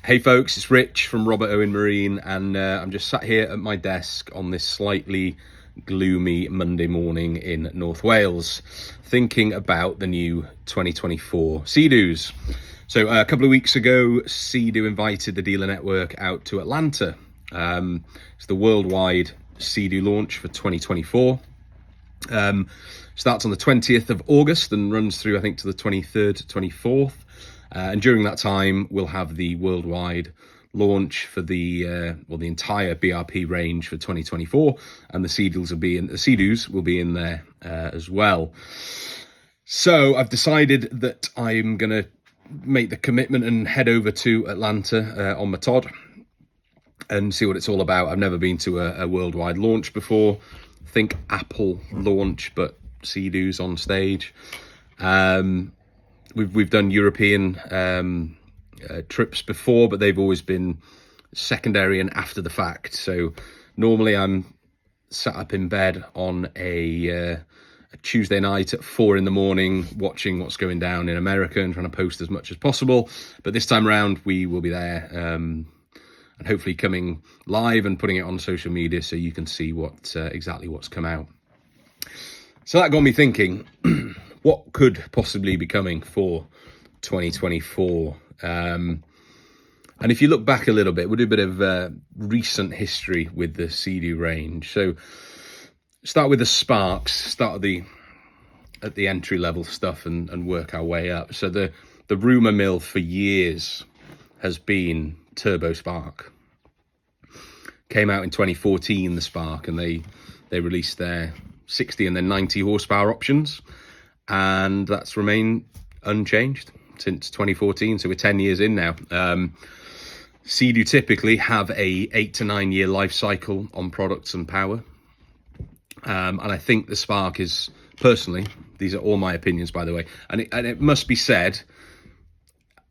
Hey folks, it's Rich from Robert Owen Marine, and I'm just sat here at my desk on this slightly gloomy Monday morning in North Wales, thinking about the new 2024 Seadoos. So a couple of weeks ago, Seadoo invited the dealer network out to Atlanta. It's the worldwide Seadoo launch for 2024. Starts on the 20th of August and runs through, I think, to the 23rd, 24th. And during that time, we'll have the worldwide launch for the entire BRP range for 2024, and the Seadoos will be in there as well. So I've decided that I'm going to make the commitment and head over to Atlanta on my Todd and see what it's all about. I've never been to a worldwide launch before. Think Apple launch, but Seadoos on stage. We've done European trips before, but they've always been secondary and after the fact. So normally I'm sat up in bed on a Tuesday night at 4 a.m, watching what's going down in America and trying to post as much as possible. But this time around, we will be there and hopefully coming live and putting it on social media so you can see exactly what's come out. So that got me thinking, what could possibly be coming for 2024? And if you look back a little bit, we'll do a bit of recent history with the Seadoo range. So start with the Sparks, start at the entry level stuff and work our way up. So the rumour mill for years has been Turbo Spark. Came out in 2014, the Spark, and they released their 60 and then 90 horsepower options, and that's remained unchanged since 2014. So we're 10 years in now. Seadoo typically have a 8 to 9 year life cycle on products and power, and I think the Spark is, personally, these are all my opinions, by the way, and it must be said,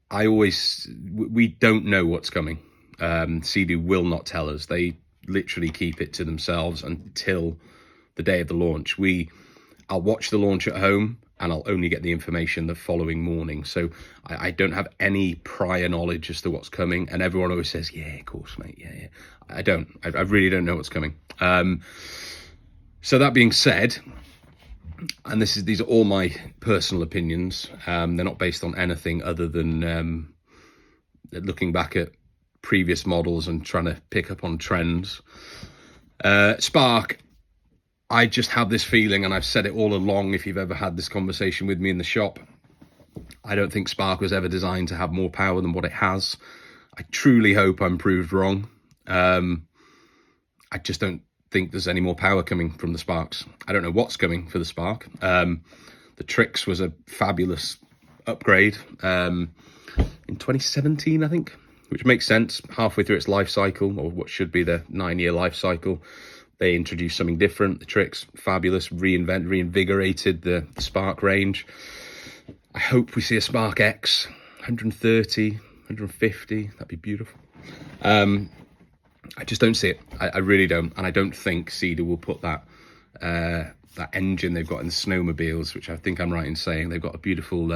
we don't know what's coming. Seadoo will not tell us. They literally keep it to themselves until the day of the launch. I'll watch the launch at home and I'll only get the information the following morning. So I don't have any prior knowledge as to what's coming. And everyone always says, yeah, of course, mate. Yeah. I don't. I really don't know what's coming. So that being said, and these are all my personal opinions. They're not based on anything other than looking back at previous models and trying to pick up on trends. Spark, I just have this feeling, and I've said it all along, if you've ever had this conversation with me in the shop, I don't think Spark was ever designed to have more power than what it has. I truly hope I'm proved wrong. I just don't think there's any more power coming from the Sparks. I don't know what's coming for the Spark. The Trix was a fabulous upgrade in 2017, I think, which makes sense. Halfway through its life cycle, or what should be the 9-year life cycle, they introduced something different. The Trix, fabulous, reinvigorated the Spark range. I hope we see a Spark X, 130, 150, that'd be beautiful. I just don't see it. I really don't. And I don't think Seadoo will put that engine they've got in the snowmobiles, which I think I'm right in saying. They've got a beautiful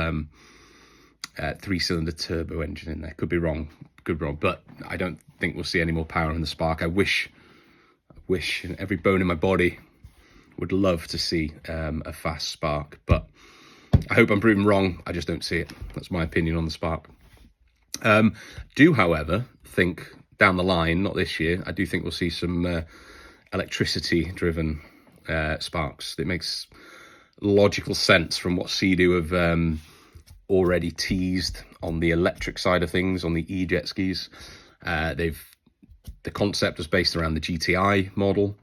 3-cylinder turbo engine in there. Could be wrong, but I don't think we'll see any more power in the Spark. I wish, and every bone in my body would love to see a fast Spark, but I hope I'm proven wrong. I just don't see it. That's my opinion on the Spark. Do, however, think down the line, not this year, I do think we'll see some electricity-driven Sparks. It makes logical sense from what Seadoo have already teased on the electric side of things, on the e-jet skis. The concept was based around the GTI model.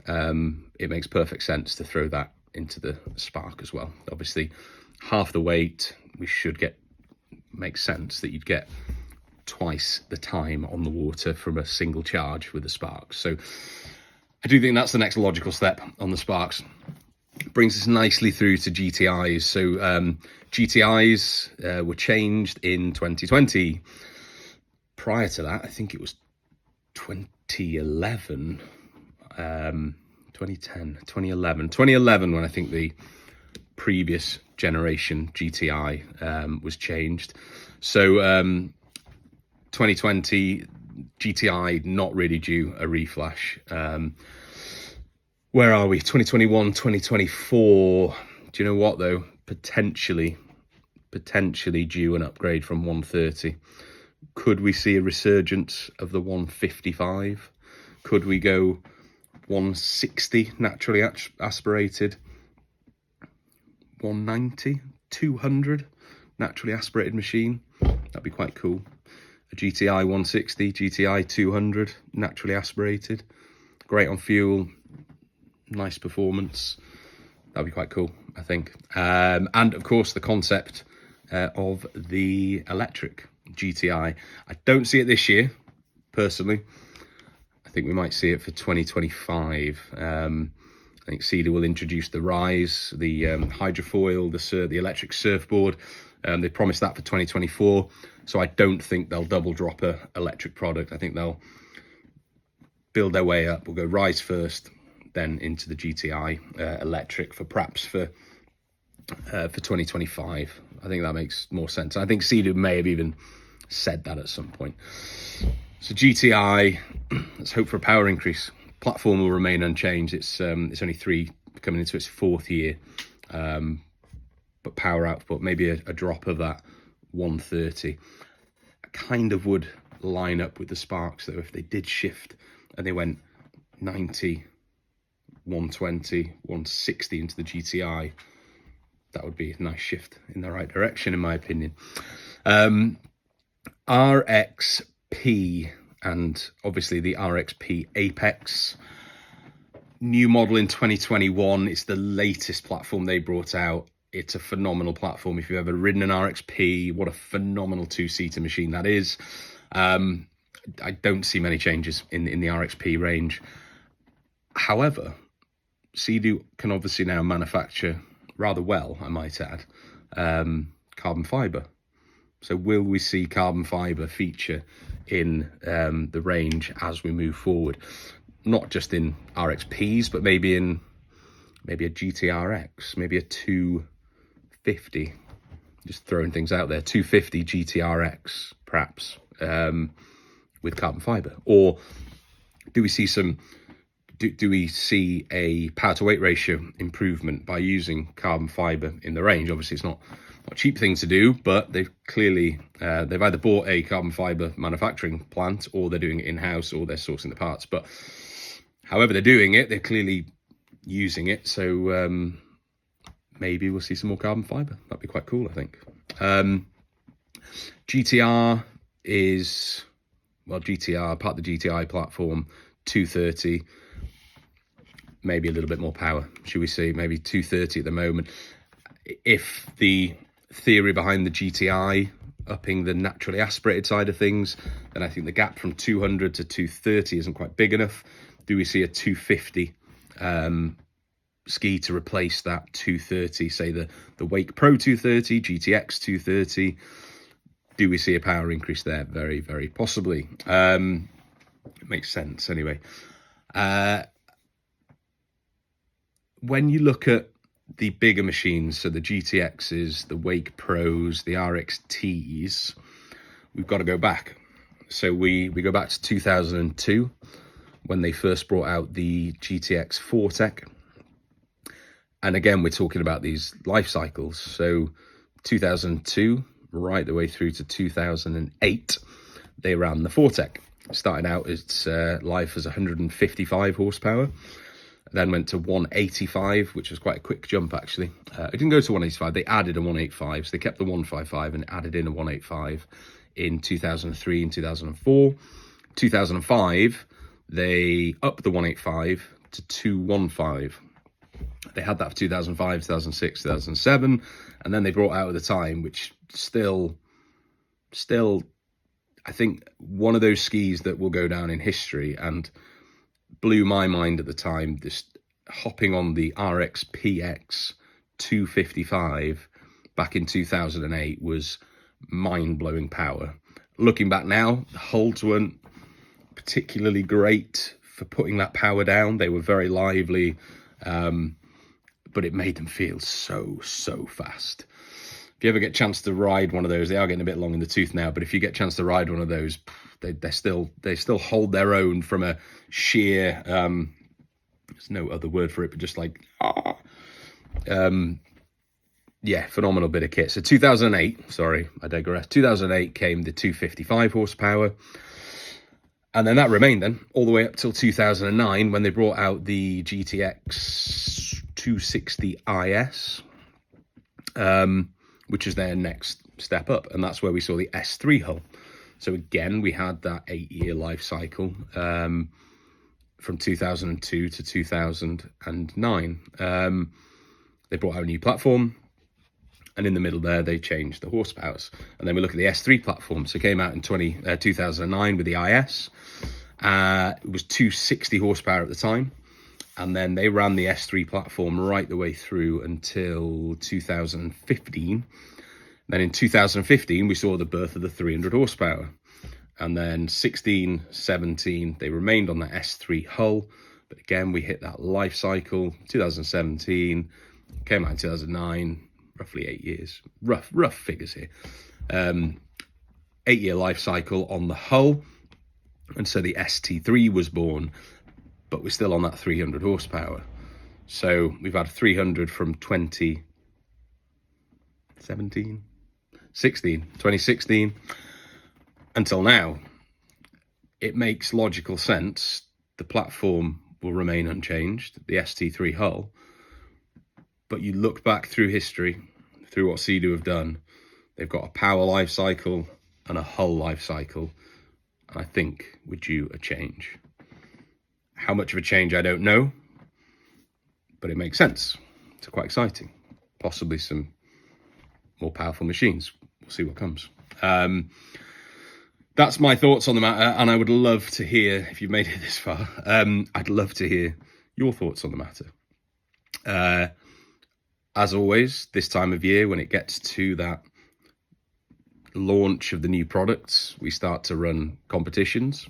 It makes perfect sense to throw that into the Spark as well. Obviously, half the weight, makes sense that you'd get twice the time on the water from a single charge with the Sparks. So I do think that's the next logical step on the Sparks. Brings us nicely through to GTIs. So GTIs were changed in 2020. Prior to that, I think it was 2011, 2011 when I think the previous generation GTI was changed. So 2020 GTI not really due a reflash. Where are we? 2021, 2024. Do you know what though? Potentially due an upgrade from 130. Could we see a resurgence of the 155? Could we go 160 naturally aspirated? 190, 200 naturally aspirated machine? That'd be quite cool. A GTI 160, GTI 200 naturally aspirated. Great on fuel, nice performance. That'd be quite cool, I think. And of course the concept of the electric GTI. I don't see it this year, personally. I think we might see it for 2025. I think Seadoo will introduce the Rise, the hydrofoil, the electric surfboard. They promised that for 2024. So I don't think they'll double drop a electric product. I think they'll build their way up. We'll go Rise first, then into the GTI electric for 2025. I think that makes more sense. I think Seadoo may have even said that at some point. So GTI, let's hope for a power increase. Platform will remain unchanged. It's only 3 coming into its 4th year, but power output maybe a drop of that 130. I kind of would line up with the Sparks though if they did shift and they went 90, 120, 160 into the GTI. That would be a nice shift in the right direction, in my opinion. RXP and obviously the RXP Apex. New model in 2021. It's the latest platform they brought out. It's a phenomenal platform. If you've ever ridden an RXP, what a phenomenal 2-seater machine that is. I don't see many changes in the RXP range. However, Seadoo can obviously now manufacture rather well, I might add, carbon fibre. So will we see carbon fibre feature in the range as we move forward? Not just in RXPs, but maybe a GTRX, maybe a 250. Just throwing things out there. 250 GTRX, perhaps, with carbon fibre. Or do we see do we see a power to weight ratio improvement by using carbon fibre in the range? Obviously, it's not a cheap thing to do, but they've clearly, they've either bought a carbon fibre manufacturing plant or they're doing it in-house or they're sourcing the parts. But however they're doing it, they're clearly using it. So maybe we'll see some more carbon fibre. That'd be quite cool, I think. GTR is, well, GTR, part of the GTI platform, 230. Maybe a little bit more power, should we say, maybe 230 at the moment. If the theory behind the GTI upping the naturally aspirated side of things, then I think the gap from 200 to 230 isn't quite big enough. Do we see a 250 ski to replace that 230, say the Wake Pro 230, GTX 230? Do we see a power increase there? Very, very possibly. It makes sense anyway. When you look at the bigger machines, so the GTXs, the Wake Pros, the RXTs, we've got to go back. So we go back to 2002 when they first brought out the GTX Fortec. And again, we're talking about these life cycles. So 2002, right the way through to 2008, they ran the Fortec. Starting out its life as 155 horsepower. Then went to 185, which was quite a quick jump, actually. It didn't go to 185. They added a 185. So they kept the 155 and added in a 185 in 2003 and 2004. 2005, they upped the 185 to 215. They had that for 2005, 2006, 2007. And then they brought out at the time, which still, I think, one of those skis that will go down in history and blew my mind at the time. Just hopping on the RXPX 255 back in 2008 was mind-blowing power. Looking back now, the holds weren't particularly great for putting that power down. They were very lively, but it made them feel so fast. if you ever get a chance to ride one of those, they are getting a bit long in the tooth now, but if you get a chance to ride one of those, they still hold their own from a sheer, there's no other word for it, but just like, yeah, phenomenal bit of kit. So 2008, sorry, I digress. 2008 came the 255 horsepower. And then that remained then all the way up till 2009 when they brought out the GTX 260 IS, which is their next step up. And that's where we saw the S3 hull. So again, we had that 8-year life cycle from 2002 to 2009. They brought out a new platform. And in the middle there, they changed the horsepowers. And then we look at the S3 platform. So it came out in 2009 with the IS. It was 260 horsepower at the time. And then they ran the S3 platform right the way through until 2015. Then in 2015, we saw the birth of the 300 horsepower. And then 16, 17, they remained on the S3 hull. But again, we hit that life cycle. 2017, came out in 2009. Roughly 8 years, rough figures here. 8-year life cycle on the hull. And so the ST3 was born, but we're still on that 300 horsepower. So we've had 300 from 2016 until now. It makes logical sense. The platform will remain unchanged, the ST3 hull. But you look back through history, through what Seadoo have done, they've got a power life cycle and a hull life cycle. And I think we're due a change. How much of a change, I don't know, but it makes sense. It's quite exciting. Possibly some more powerful machines. We'll see what comes. That's my thoughts on the matter, and I would love to hear, if you've made it this far, I'd love to hear your thoughts on the matter. As always, this time of year, when it gets to that launch of the new products, we start to run competitions.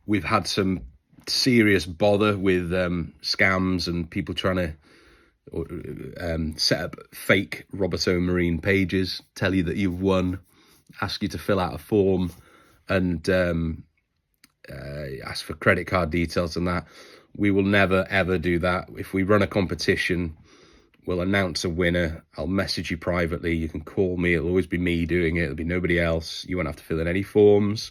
We've had some serious bother with scams and people trying to set up fake Roberto Marine pages, tell you that you've won, ask you to fill out a form and ask for credit card details and that. We will never, ever do that. If we run a competition, we'll announce a winner. I'll message you privately. You can call me. It'll always be me doing it. It'll be nobody else. You won't have to fill in any forms.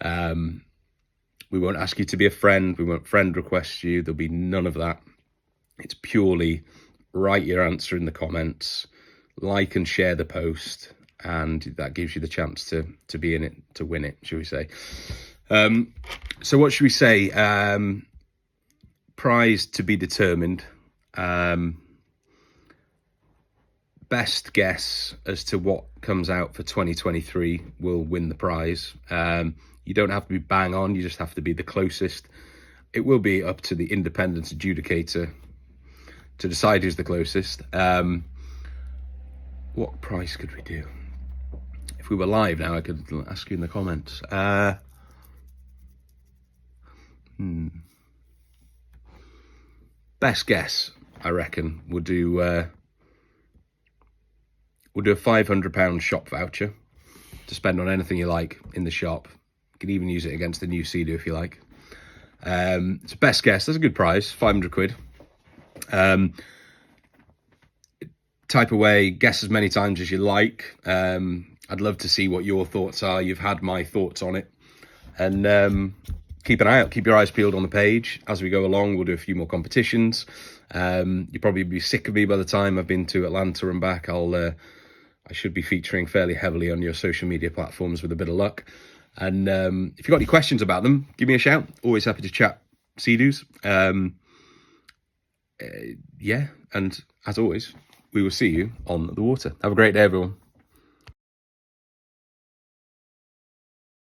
We won't ask you to be a friend. We won't friend request you. There'll be none of that. It's purely write your answer in the comments, like and share the post, and that gives you the chance to be in it, to win it, shall we say. So what should we say? Prize to be determined. Best guess as to what comes out for 2023 will win the prize. You don't have to be bang on, you just have to be the closest. It will be up to the independent adjudicator to decide who's the closest. What price could we do? If we were live now, I could ask you in the comments. Best guess, I reckon, we'll do a £500 shop voucher to spend on anything you like in the shop. You can even use it against the new Seadoo if you like. It's a best guess. That's a good prize, 500 quid. Type away, guess as many times as you like. I'd love to see what your thoughts are. You've had my thoughts on it. And keep an eye out, keep your eyes peeled on the page. As we go along, we'll do a few more competitions. You'll probably be sick of me by the time I've been to Atlanta and back. I should be featuring fairly heavily on your social media platforms with a bit of luck. And if you've got any questions about them, give me a shout. Always happy to chat Seadoos. Yeah, and as always, we will see you on the water. Have a great day, everyone.